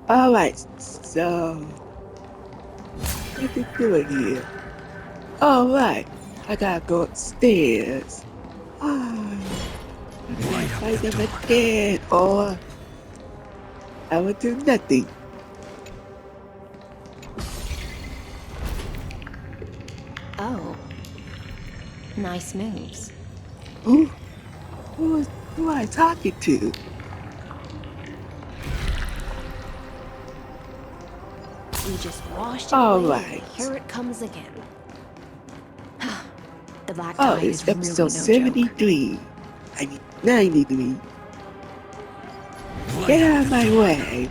Alright, so what you doing here? Alright, I gotta go upstairs. I Light can't up fight the them door. again, or I will do nothing. Oh, nice moves. Who? Who am I talking to? We just washed it All away, and right. here it comes again. The black Oh, tide it's is really episode no joke. 73. I mean, 93. Light Get up out of the my door. way.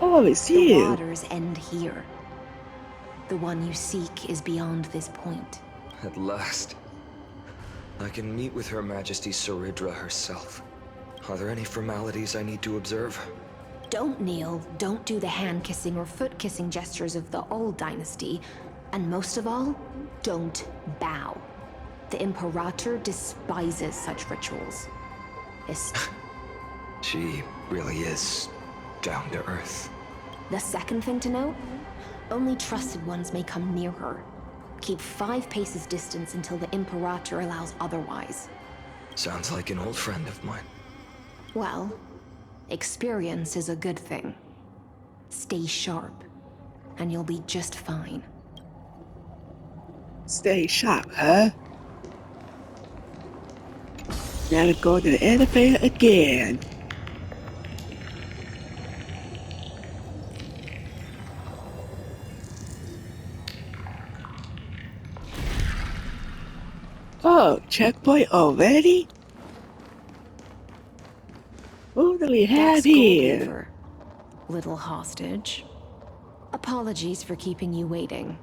Oh, it's The you. waters end here. The one you seek is beyond this point. At last, I can meet with Her Majesty Saridra herself. Are there any formalities I need to observe? Don't kneel, don't do the hand-kissing or foot-kissing gestures of the old dynasty, and most of all, don't bow. The Imperator despises such rituals. She really is down to earth. The second thing to note, only trusted ones may come near her. Keep 5 paces distance until the Imperator allows otherwise. Sounds like an old friend of mine. Well, experience is a good thing. Stay sharp, and you'll be just fine. Stay sharp, huh? Now to go to the elevator again. Oh, checkpoint already? Who do we have Dex here? Goldlever, little hostage. Apologies for keeping you waiting.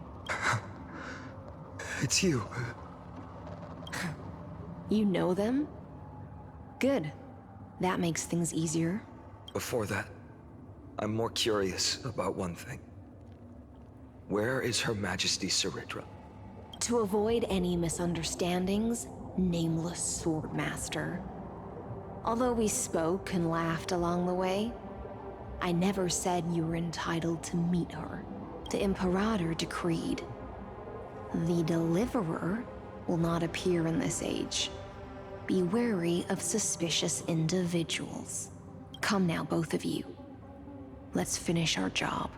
It's you. You know them? Good. That makes things easier. Before that, I'm more curious about one thing. Where is Her Majesty Saridra? To avoid any misunderstandings, nameless Swordmaster. Although we spoke and laughed along the way, I never said you were entitled to meet her. The Imperator decreed. The Deliverer will not appear in this age. Be wary of suspicious individuals. Come now, both of you. Let's finish our job.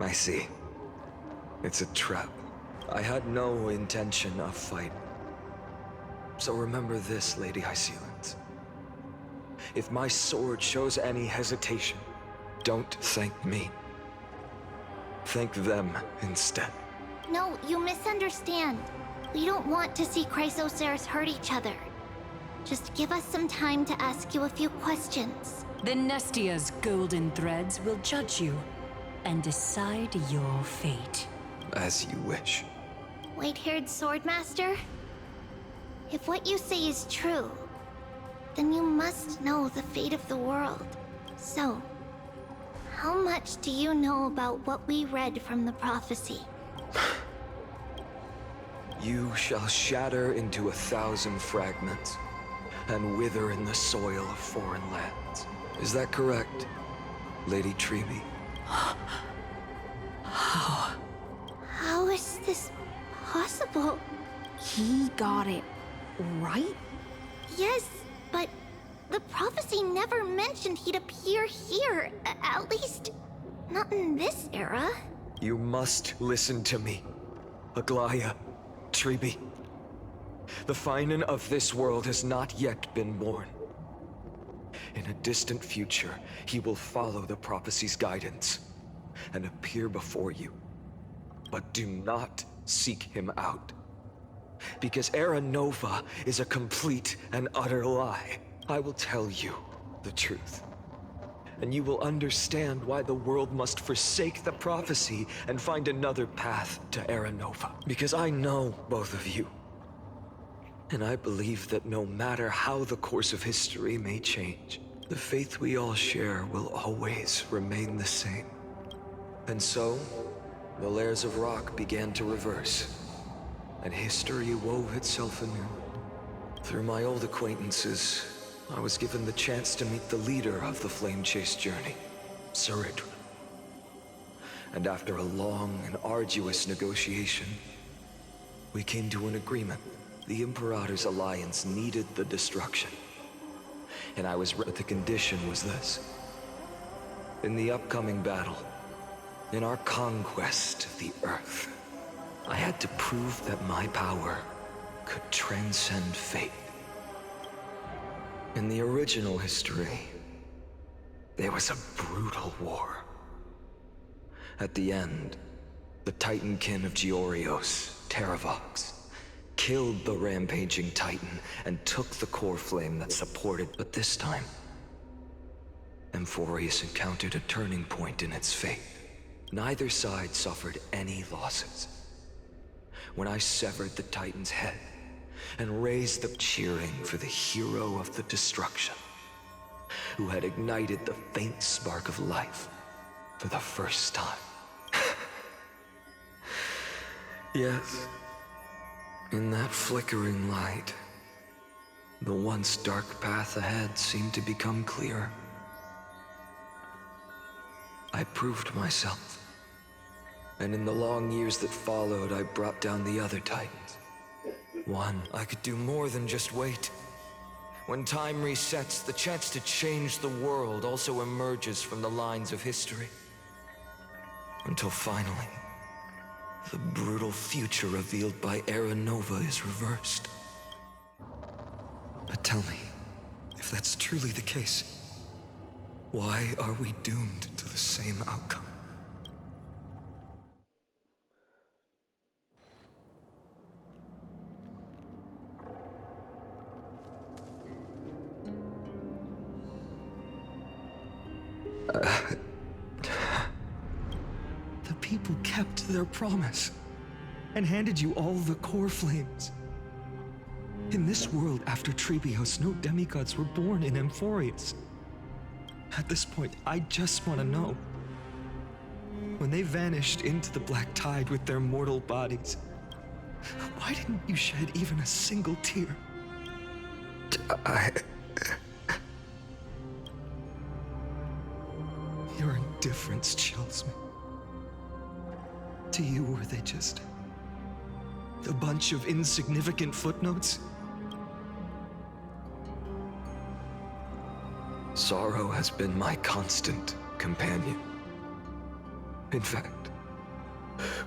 I see. It's a trap. I had no intention of fighting. So remember this, Lady Hysealans. If my sword shows any hesitation, don't thank me. Thank them instead. No, you misunderstand. We don't want to see Chrysoceres hurt each other. Just give us some time to ask you a few questions. The Nestia's golden threads will judge you and decide your fate. As you wish. White-haired Swordmaster? If what you say is true, then you must know the fate of the world. So, how much do you know about what we read from the prophecy? You shall shatter into 1,000 fragments and wither in the soil of foreign lands. Is that correct, Lady Treeby? How is this possible? He got it right? Yes, but the prophecy never mentioned he'd appear here. At least, not in this era. You must listen to me, Aglaya, Treeby. The Finan of this world has not yet been born. In a distant future, he will follow the prophecy's guidance and appear before you. But do not seek him out. Because Era Nova is a complete and utter lie. I will tell you the truth. And you will understand why the world must forsake the prophecy and find another path to Era Nova. Because I know both of you. And I believe that no matter how the course of history may change, the faith we all share will always remain the same. And so, the layers of rock began to reverse, and history wove itself anew. Through my old acquaintances, I was given the chance to meet the leader of the Flame Chase journey, Sonickid. And after a long and arduous negotiation, we came to an agreement. The Imperator's alliance needed the destruction. And I was but the condition was this. In the upcoming battle, in our conquest of the Earth, I had to prove that my power could transcend fate. In the original history, there was a brutal war. At the end, the Titankin of Georios, Terravox, killed the rampaging Titan and took the core flame that supported. But this time, Amphorius encountered a turning point in its fate. Neither side suffered any losses. When I severed the Titan's head and raised the cheering for the hero of the destruction, who had ignited the faint spark of life for the first time. Yes, in that flickering light, the once dark path ahead seemed to become clearer. I proved myself, and in the long years that followed, I brought down the other Titans. One, I could do more than just wait. When time resets, the chance to change the world also emerges from the lines of history. Until finally, the brutal future revealed by Era Nova is reversed. But tell me, if that's truly the case, why are we doomed to the same outcome? The people kept their promise and handed you all the core flames. In this world after Trebios, no demigods were born in Amphorius. At this point, I just want to know. When they vanished into the black tide with their mortal bodies, why didn't you shed even a single tear? Your indifference chills me. To you, were they just a bunch of insignificant footnotes? Sorrow has been my constant companion. In fact,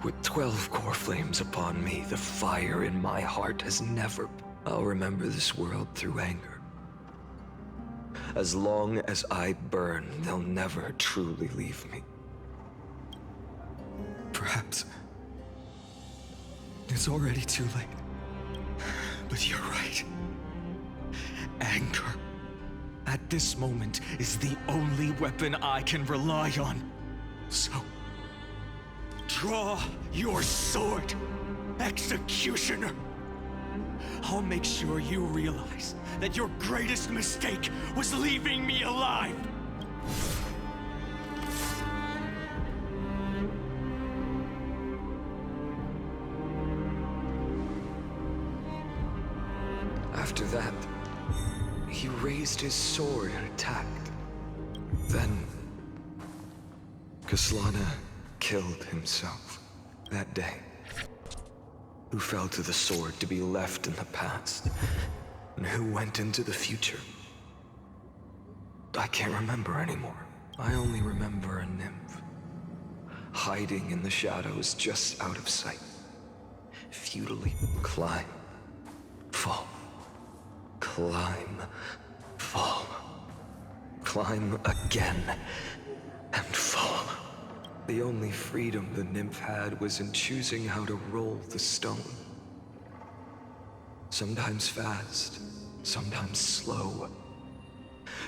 with 12 core flames upon me, the fire in my heart has never... I'll remember this world through anger. As long as I burn, they'll never truly leave me. Perhaps it's already too late. But you're right. Anger, at this moment, is the only weapon I can rely on. So, draw your sword, Executioner. I'll make sure you realize that your greatest mistake was leaving me alive. After that, he raised his sword and attacked. Then, Kaslana killed himself that day. Who fell to the sword to be left in the past, and who went into the future. I can't remember anymore. I only remember a nymph, hiding in the shadows just out of sight. Futilely climb, fall, climb, fall, climb again, and fall. The only freedom the nymph had was in choosing how to roll the stone. Sometimes fast, sometimes slow.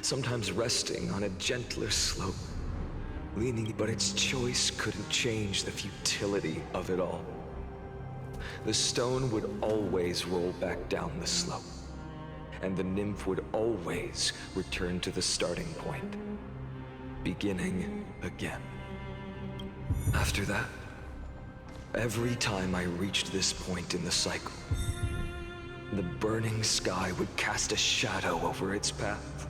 Sometimes resting on a gentler slope, leaning, but its choice couldn't change the futility of it all. The stone would always roll back down the slope, and the nymph would always return to the starting point, beginning again. After that, Every time I reached this point in the cycle, the burning sky would cast a shadow over its path.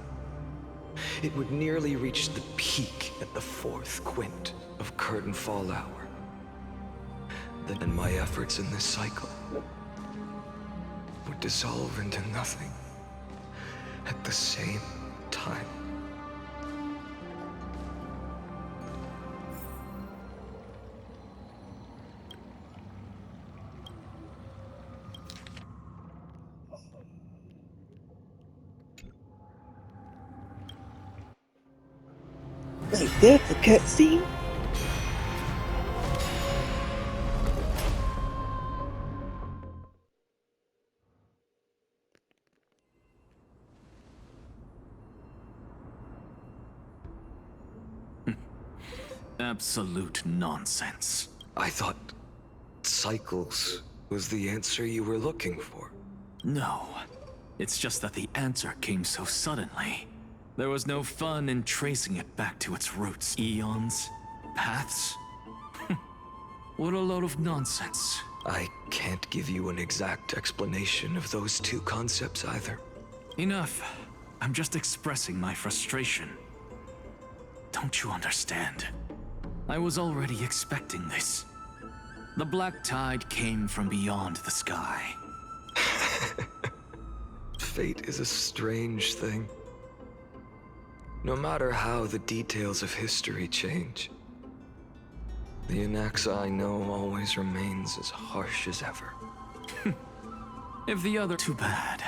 It would nearly reach the peak at the fourth quint of curtain fall hour. Then my efforts in this cycle would dissolve into nothing at the same time. Like, that's a cutscene? Absolute nonsense. I thought cycles was the answer you were looking for. No. It's just that the answer came so suddenly. There was no fun in tracing it back to its roots. Eons? Paths? What a load of nonsense. I can't give you an exact explanation of those two concepts either. Enough. I'm just expressing my frustration. Don't you understand? I was already expecting this. The black tide came from beyond the sky. Fate is a strange thing. No matter how the details of history change, the Anaxa I know always remains as harsh as ever. If the other... Too bad.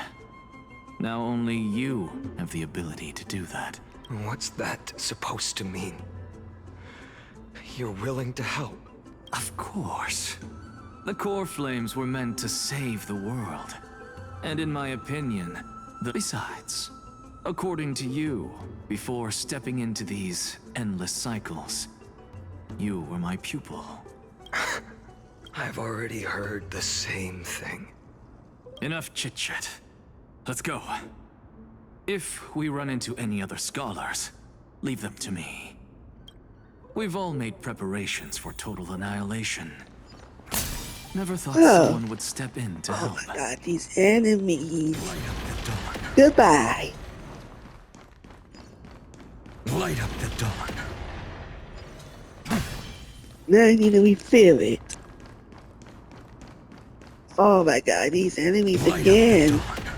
Now only you have the ability to do that. What's that supposed to mean? You're willing to help? Of course. The core flames were meant to save the world. And in my opinion, besides, according to you, before stepping into these endless cycles, you were my pupil. I've already heard the same thing. Enough chit-chat. Let's go. If we run into any other scholars, leave them to me. We've all made preparations for total annihilation. Never thought someone would step in to help. Oh my god, these enemies. Light up the dawn. Goodbye. Light up the dawn. Now I need to refill it. Oh my god, these enemies Light again. up the dawn.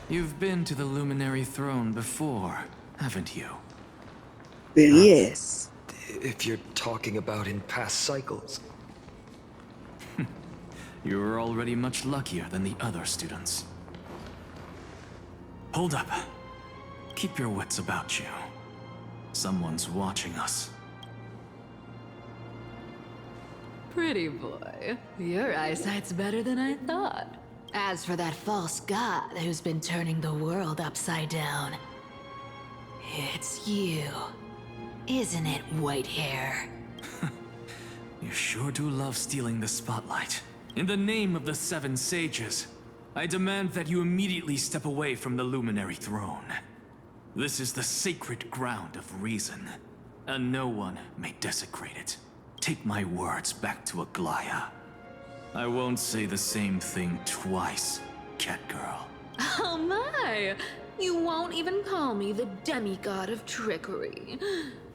You've been to the Luminary Throne before, haven't you? But yes. If you're talking about in past cycles. You were already much luckier than the other students. Hold up. Keep your wits about you. Someone's watching us. Pretty boy, your eyesight's better than I thought. As for that false god who's been turning the world upside down, it's you, isn't it, white hair? You sure do love stealing the spotlight. In the name of the Seven Sages, I demand that you immediately step away from the Luminary Throne. This is the sacred ground of reason, and no one may desecrate it. Take my words back to Aglaya. I won't say the same thing twice, Catgirl. Oh my! You won't even call me the demigod of trickery.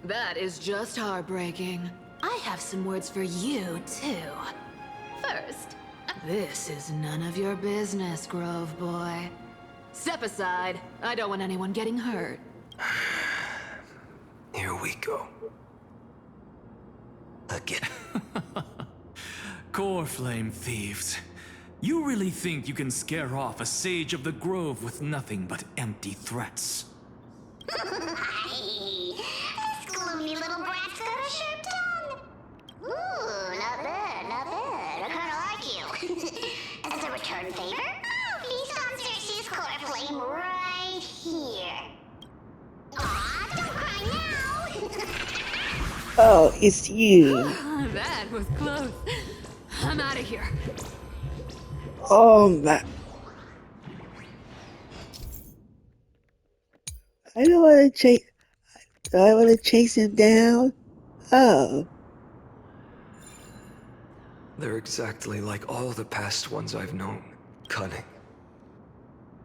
That is just heartbreaking. I have some words for you, too. First, This is none of your business, Grove Boy. step aside. I don't want anyone getting hurt. Here we go. Again. Core Flame thieves. You really think you can scare off a sage of the Grove with nothing but empty threats? Hey, this gloomy little brat's got a sharp tongue. Ooh, not bad, not bad. I kinda like you. As a return favor, feast on Cersei's core flame right here. Aw, don't cry now. Oh, it's you. That was close. I'm out of here. Oh my. I don't want to chase. Do I want to chase him down? Oh. They're exactly like all the past ones I've known. Cunning.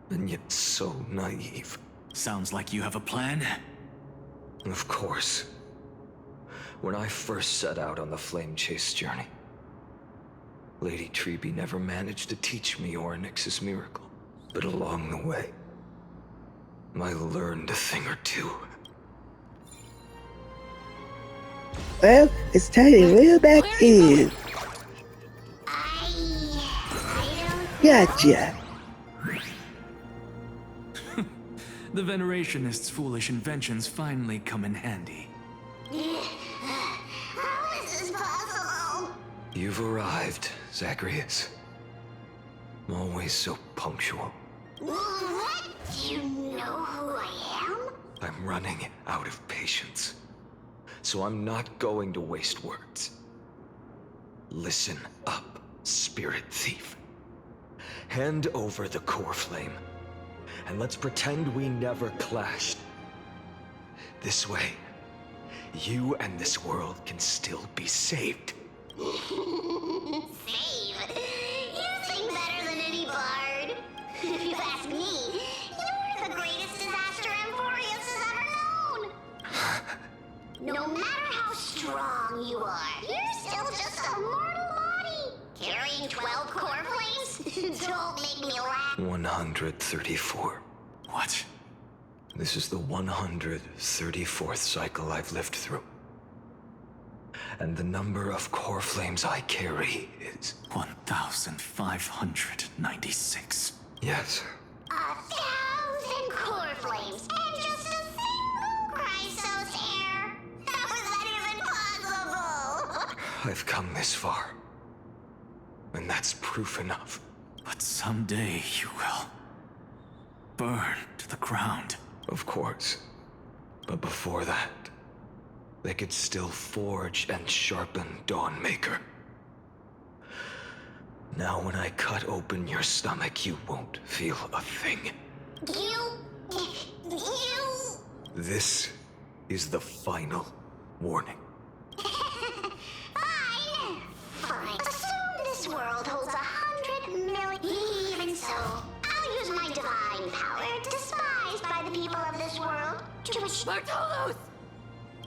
And yet so naive. Sounds like you have a plan. Of course. When I first set out on the Flame Chase journey, Lady Treby never managed to teach me Orynyx's miracle. But along the way, I learned a thing or two. Well, it's time to reel back in. I don't Gotcha. The Veneration-ist's foolish inventions finally come in handy. How is this possible? You've arrived, Zagreus. Always so punctual. What? Do you know who I am? I'm running out of patience. So I'm not going to waste words. Listen up, Spirit Thief. Hand over the core flame, and let's pretend we never clashed. This way, you and this world can still be saved. Save? You sing better than any bard. If you ask me, you're the greatest disaster Emporius has ever known. No matter how strong you are, you're still just a mortal body. Carrying 12 core flames? Don't make me laugh. 134. What? This is the 134th cycle I've lived through. And the number of core flames I carry is... 1,596. Yes. 1,000 core flames and just a single Chrysos hair. How is that even possible? I've come this far. And that's proof enough. But someday you will burn to the ground. Of course. But before that, they could still forge and sharpen Dawnmaker. Now when I cut open your stomach, you won't feel a thing. You... This is the final warning. Fine. Fine. Assume this world holds 100 million... Even so, I'll use my divine power, despised by the people of this world, to Bartolos!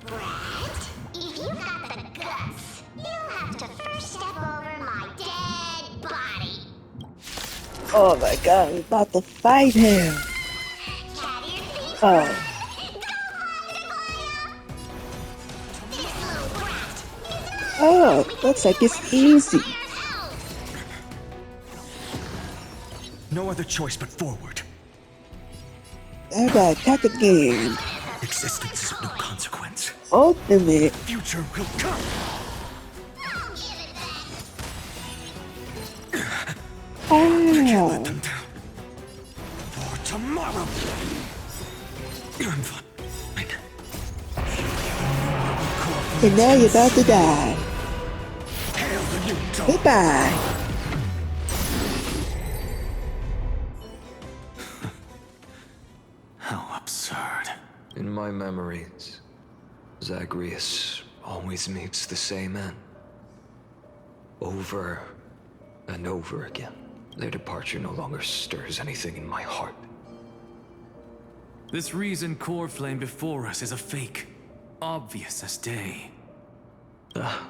Brat, if you've got the guts, you'll have to first step over my dead body. Oh my god, we're about to fight him. Cat ear thief. Oh, Go find Aglaya! This little brat is not oh, looks like it's easy. No other choice but forward. I gotta attack again. Existence is of no consequence. Ultimate. Future will come. I'll give it back. Let Ow. them down. For tomorrow. I'm fine. And now you're about to die. Hail the new dawn. Goodbye. How absurd. In my memories, Zagreus always meets the same end. Over and over again. Their departure no longer stirs anything in my heart. This reason core flame before us is a fake. Obvious as day. I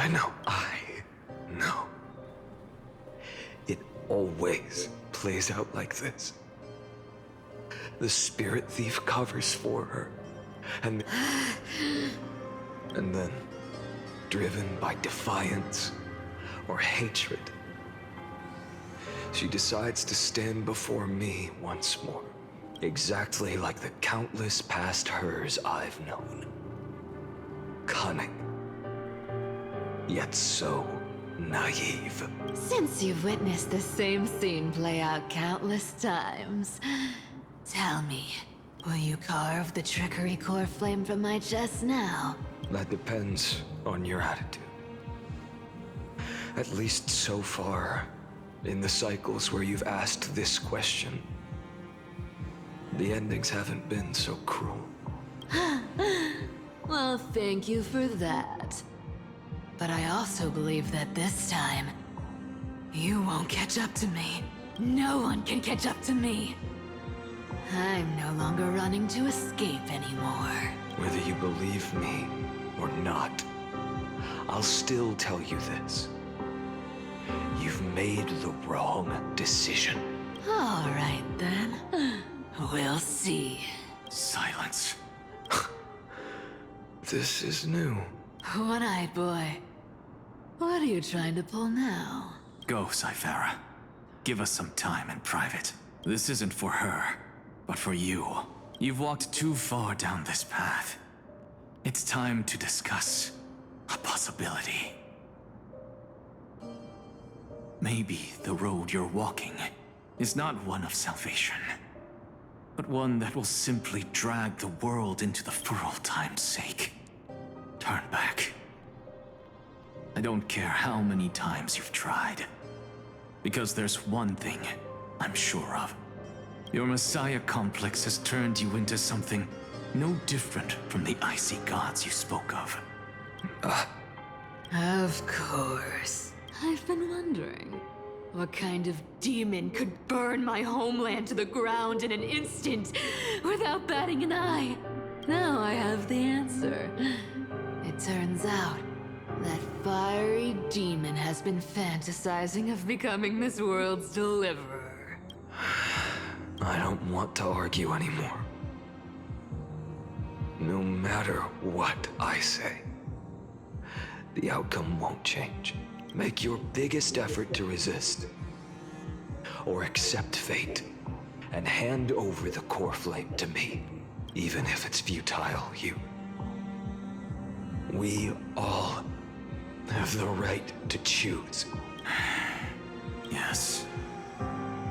know. It always plays out like this. The Spirit Thief covers for her, and then, driven by defiance or hatred, she decides to stand before me once more, exactly like the countless past hers I've known. Cunning, yet so naive. Since you've witnessed the same scene play out countless times, tell me, will you carve the trickery core flame from my chest now? That depends on your attitude. At least so far, in the cycles where you've asked this question, the endings haven't been so cruel. Well, thank you for that. But I also believe that this time, you won't catch up to me. No one can catch up to me. I'm no longer running to escape anymore. Whether you believe me or not, I'll still tell you this. You've made the wrong decision. All right, then. We'll see. Silence. This is new. One-eyed boy. What are you trying to pull now? Go, Cyphera. Give us some time in private. This isn't for her, but for you. You've walked too far down this path. It's time to discuss a possibility. Maybe the road you're walking is not one of salvation, but one that will simply drag the world into the for all time's sake. Turn back. I don't care how many times you've tried, because there's one thing I'm sure of. Your Messiah complex has turned you into something no different from the icy gods you spoke of. Of course. I've been wondering, what kind of demon could burn my homeland to the ground in an instant without batting an eye? Now I have the answer. It turns out that fiery demon has been fantasizing of becoming this world's deliverer. I don't want to argue anymore. No matter what I say, the outcome won't change. Make your biggest effort to resist, or accept fate, and hand over the core flame to me, even if it's futile, you. We all have the right to choose. Yes.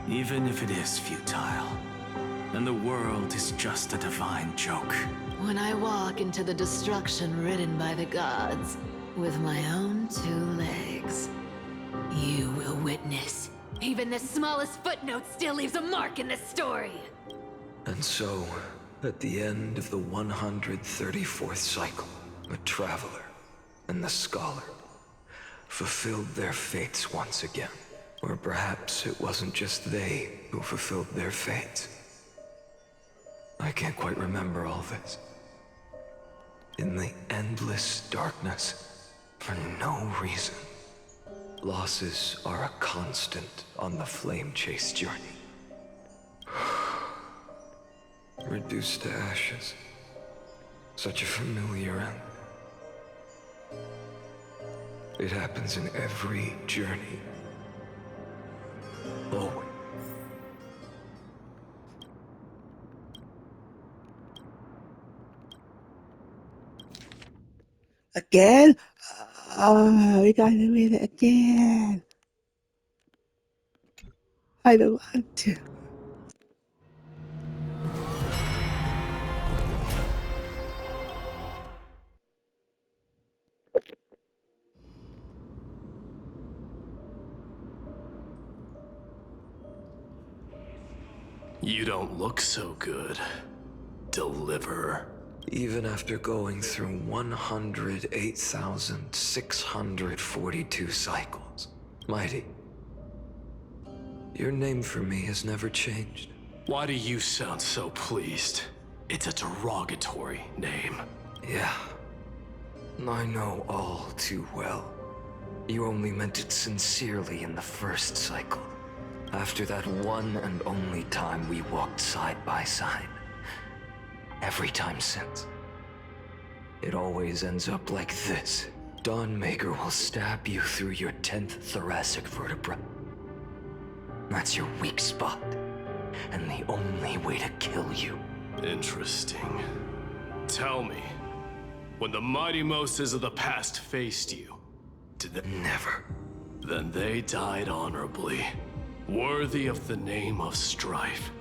Even if it is futile, and the world is just a divine joke. When I walk into the destruction written by the gods, with my own 2 legs, you will witness. Even the smallest footnote still leaves a mark in this story. And so, at the end of the 134th cycle, the Traveler and the Scholar fulfilled their fates once again. Or perhaps it wasn't just they who fulfilled their fates. I can't quite remember all this. In the endless darkness, for no reason, losses are a constant on the flame chase journey. Reduced to ashes. Such a familiar end. It happens in every journey. Always. Again? Oh, we gotta read it again. I don't want to. You don't look so good, Deliverer. Even after going through 108,642 cycles. Mighty, your name for me has never changed. Why do you sound so pleased? It's a derogatory name. Yeah, I know all too well. You only meant it sincerely in the first cycle. After that one and only time we walked side by side. Every time since. It always ends up like this. Dawnmaker will stab you through your 10th thoracic vertebra. That's your weak spot, and the only way to kill you. Interesting. Tell me, when the mighty Moses of the past faced you, did they... Never. Then they died honorably, worthy of the name of strife.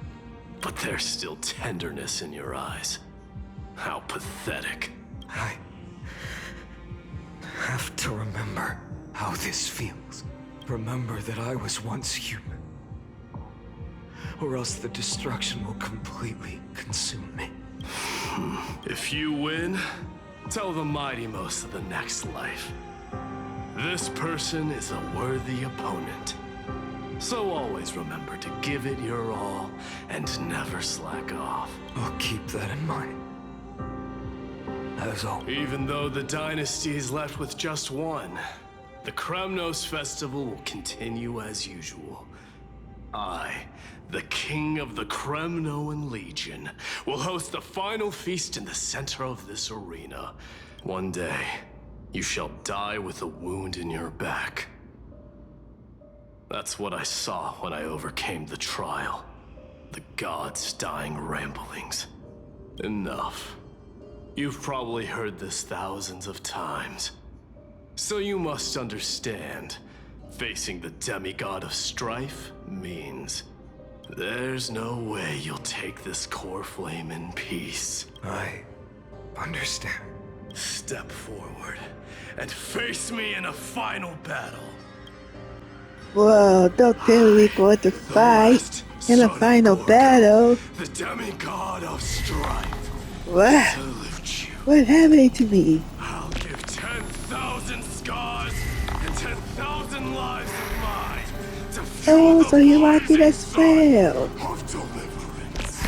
But there's still tenderness in your eyes. How pathetic. I have to remember how this feels. Remember that I was once human. Or else the destruction will completely consume me. If you win, tell the mighty most of the next life. This person is a worthy opponent. So always remember to give it your all and never slack off. I'll keep that in mind. As always. Even though the dynasty is left with just one, the Kremnos festival will continue as usual. I, the king of the Kremnoan Legion, will host the final feast in the center of this arena. One day, you shall die with a wound in your back. That's what I saw when I overcame the trial. The gods' dying ramblings. Enough. You've probably heard this thousands of times. So you must understand, facing the demigod of strife means there's no way you'll take this core flame in peace. I understand. Step forward and face me in a final battle. Whoa, don't tell me we're going to fight in a final battle. The demigod of strife. What? Salute you. What happened to me? I'll give 10,000 scars and 10,000 lives of mine to fuel Oh, the so you like it blazing as well. sun of deliverance.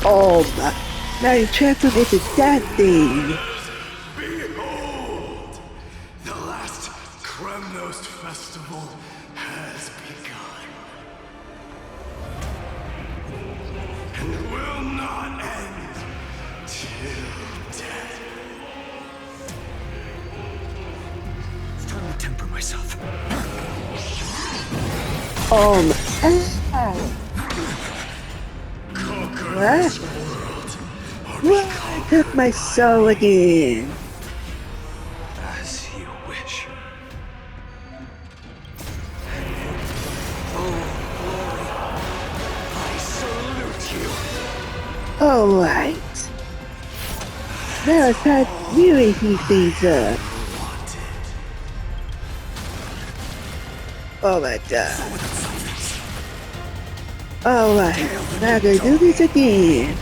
Oh my. Now you transform into that thing. Behold, the last Kremnos festival has begun. And will not end till death. It's time to temper myself. Oh my. Conquer What? this world, or What? I took my soul again. As you wish. I salute you. Alright. Now it's time really heat things up. Oh my god. Alright, now I'm gonna do this again.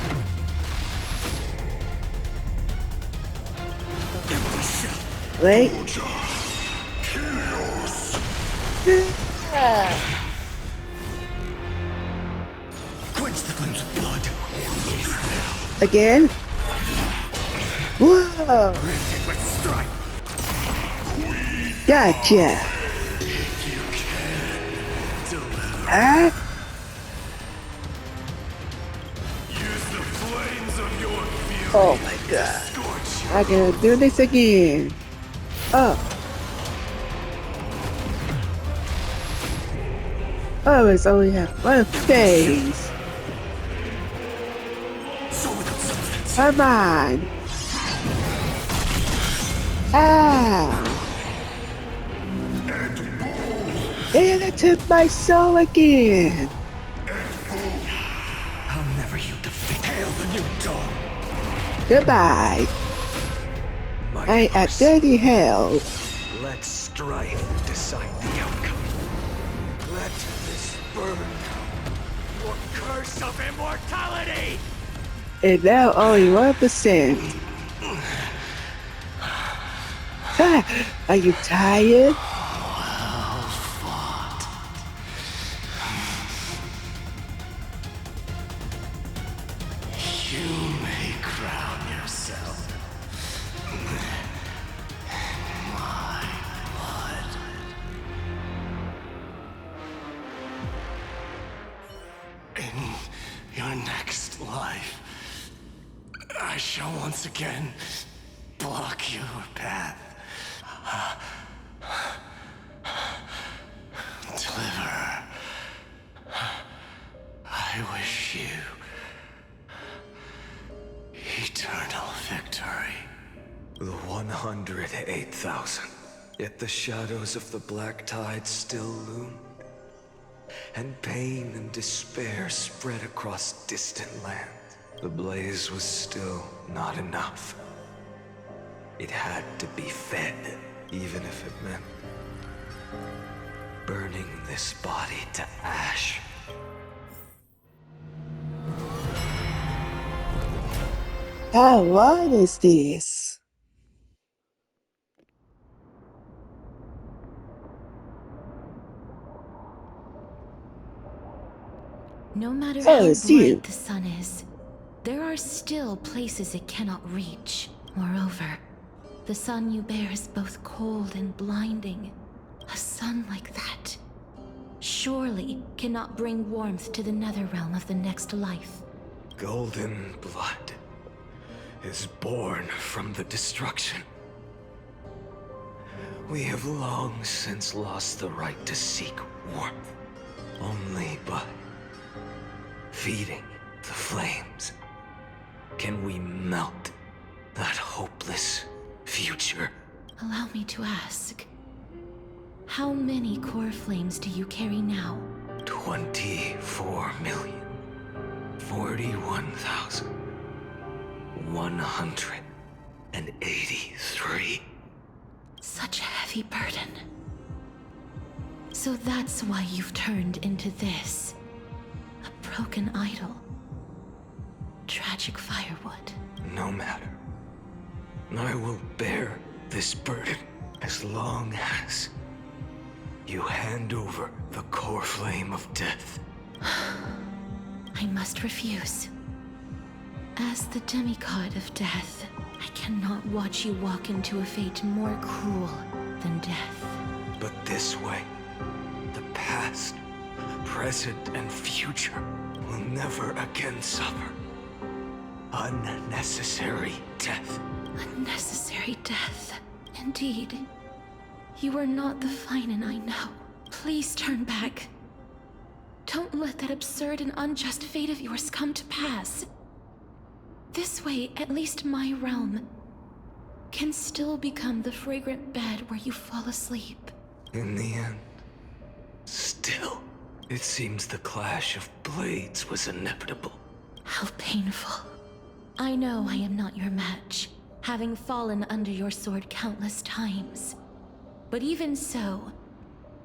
Wait. Quench the flames of blood. Again? Whoa! Let's strike. Gotcha! Huh? use the flames of your fury. Oh my god. I gotta do this again. Oh. Oh, it's only have one phase. Come on. Ah. And I took my soul again. I'll never yield defeat. Hail the new dawn. Goodbye. My I ain't at dirty hell. Let strife decide the outcome. Let this burn your curse of immortality! And now only 1%. Ah, are you tired? You may crown yourself my blood. In your next life, I shall once again block your path. Deliverer, I wish you eternal victory. The 108,000. Yet the shadows of the black tide still loomed. And pain and despair spread across distant lands. The blaze was still not enough. It had to be fed, even if it meant burning this body to ash. How long is this? No matter Oh, how it's you. bright the sun is, there are still places it cannot reach. Moreover, the sun you bear is both cold and blinding. A sun like that surely cannot bring warmth to the nether realm of the next life. Golden blood is born from the destruction. We have long since lost the right to seek warmth. Only by feeding the flames can we melt that hopeless future. Allow me to ask, how many core flames do you carry now? 24,041,183. Such a heavy burden. So that's why you've turned into this. A broken idol. Tragic firewood. No matter. I will bear this burden as long as you hand over the core flame of death. I must refuse. As the demigod of death, I cannot watch you walk into a fate more cruel than death. But this way, the past, present, and future will never again suffer unnecessary death. Unnecessary death. Indeed. You are not the Finan I know. Please turn back. Don't let that absurd and unjust fate of yours come to pass. This way, at least my realm can still become the fragrant bed where you fall asleep. In the end, still, it seems the clash of blades was inevitable. How painful. I know I am not your match, having fallen under your sword countless times. But even so,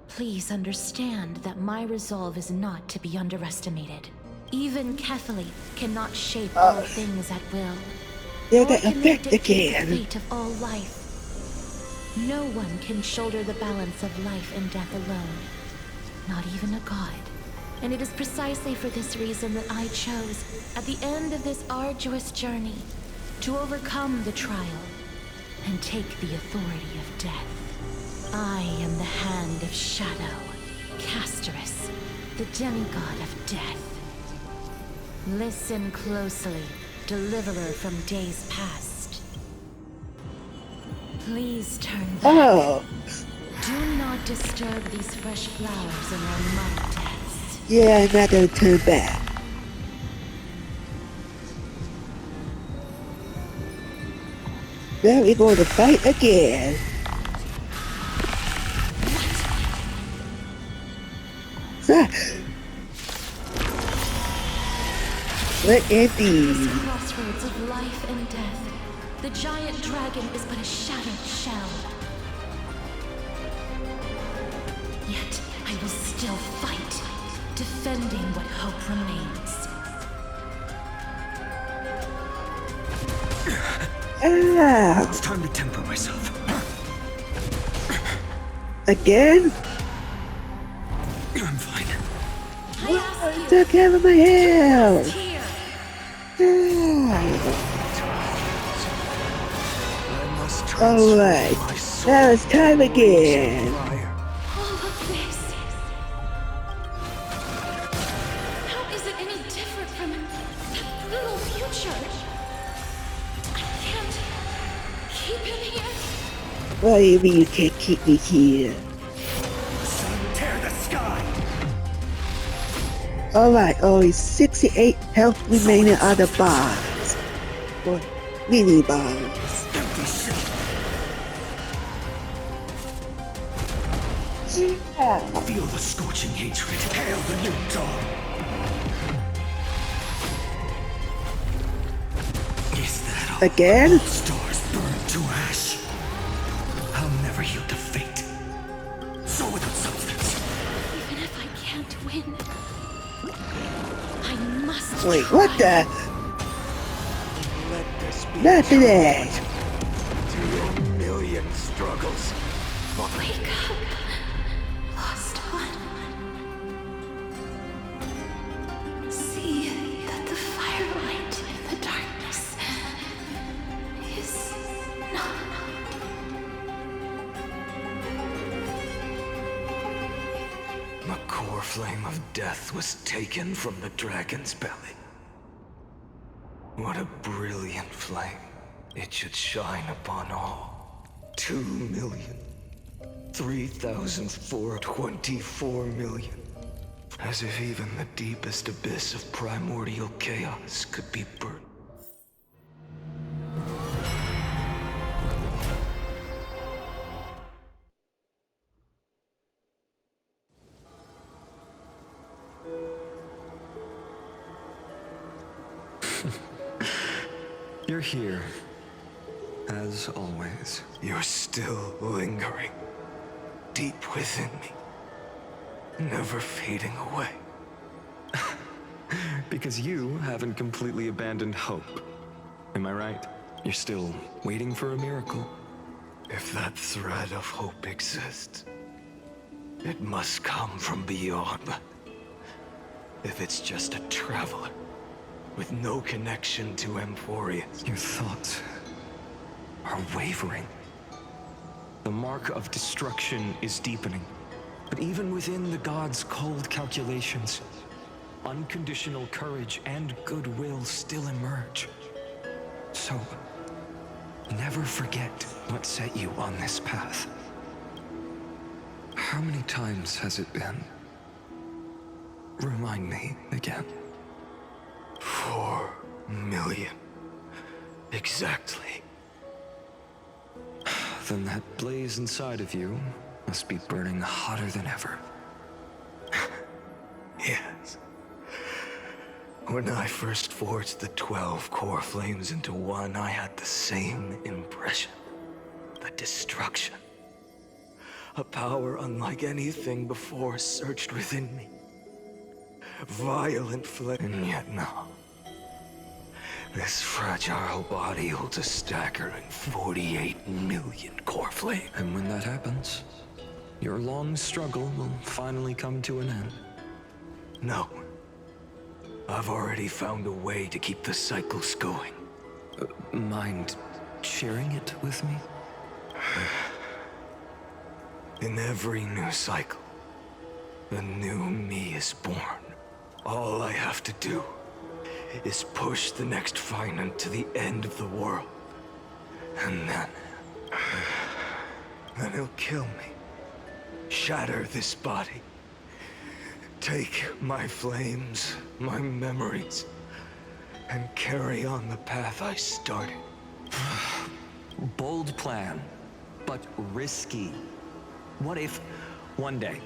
please understand that my resolve is not to be underestimated. Even Kethely cannot shape all things at will. Yeah, Nor that can they effect dictate again. the fate of all life. No one can shoulder the balance of life and death alone. Not even a god. And it is precisely for this reason that I chose, at the end of this arduous journey, to overcome the trial and take the authority of death. I am the Hand of Shadow, Casterus, the demigod of death. Listen closely, deliverer from days past. Please turn back. Oh, Do not disturb these fresh flowers in their mud deaths. yeah, I'm not gonna turn back. Now we're going to fight again. Ah. What indeed? This crossroads of life and death, the giant dragon is but a shattered shell. Yet I will still fight, defending what hope remains. Ah, It's time to temper myself. again? I'm fine. I ask you, Took care of my health. here. Ah. I must All right, my soul now it's time to again. fire. All of this. How is it any different from that brutal future? I can't keep him here. What do you mean you can't keep me here? Tear the sky! Alright, only 68 health remaining on the bombs. Or mini bombs. Empty shit! Yeah. Feel the scorching hatred. Hail the new dawn! Is that all? Again? Stars burn to ash. I'll never yield to fate. So without substance. Even if I can't win, I must Wait, try. what the? Let this be Not today. to your million struggles. Wake up, lost one. is not. The core flame of death was taken from the dragon's belly. What a brilliant flame. It should shine upon all. 2,003,424 million. As if even the deepest abyss of primordial chaos could be burnt. You're here, as always. You're still lingering, deep within me, never fading away. Because you haven't completely abandoned hope. Am I right? You're still waiting for a miracle. If that thread of hope exists, it must come from beyond. If it's just a traveler, with no connection to Emphorius. Your thoughts are wavering. The mark of destruction is deepening. But even within the gods' cold calculations, unconditional courage and goodwill still emerge. So, never forget what set you on this path. How many times has it been? Remind me again. 4 million. Exactly. Then that blaze inside of you must be burning hotter than ever. Yes. When I first forged the 12 core flames into one, I had the same impression. The destruction. A power unlike anything before surged within me. Violent flame. And yet now, this fragile body holds a staggering 48 million core flame. And when that happens, your long struggle will finally come to an end. No. I've already found a way to keep the cycles going. Mind sharing it with me? In every new cycle, a new me is born. All I have to do is push the next finite to the end of the world. And then he'll kill me. Shatter this body. Take my flames, my memories, and carry on the path I started. Bold plan, but risky. What if, one day,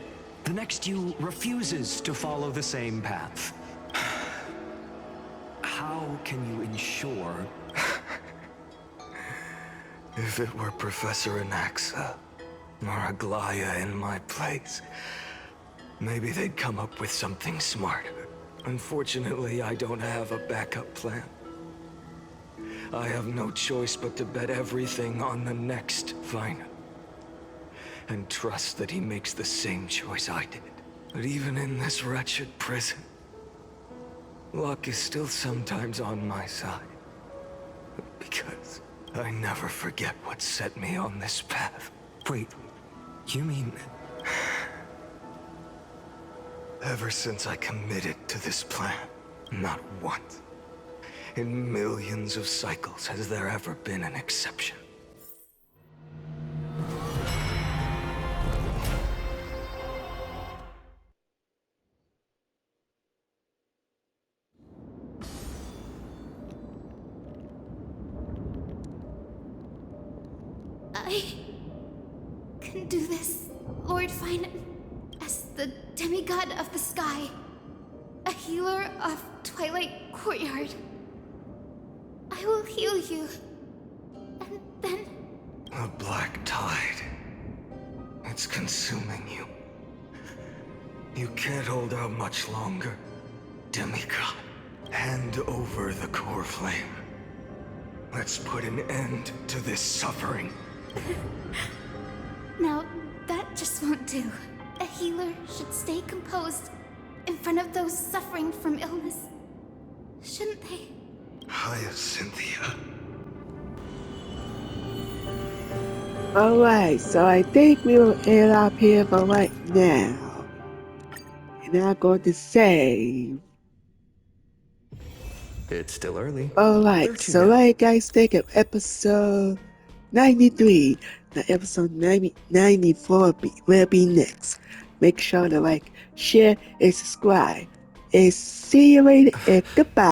the next you refuses to follow the same path? How can you ensure? If it were Professor Anaxa or Aglaya in my place, maybe they'd come up with something smarter. Unfortunately, I don't have a backup plan. I have no choice but to bet everything on the next finite. And trust that he makes the same choice I did. But even in this wretched prison, luck is still sometimes on my side. Because I never forget what set me on this path. Wait, you mean... Ever since I committed to this plan, not once, in millions of cycles has there ever been an exception. I can do this, Lord Fine, as the demigod of the sky, a healer of Twilight Courtyard. I will heal you, and then... A black tide. It's consuming you. You can't hold out much longer, demigod. Hand over the core flame. Let's put an end to this suffering. Now, that just won't do. A healer should stay composed in front of those suffering from illness. Shouldn't they? Hyacinthia. Alright, so I think we will end up here for right now. And I'm going to save. It's still early. Alright, so right guys, think of episode 93. Now episode 94 will be next. Make sure to like, share, and subscribe. And see you later and goodbye.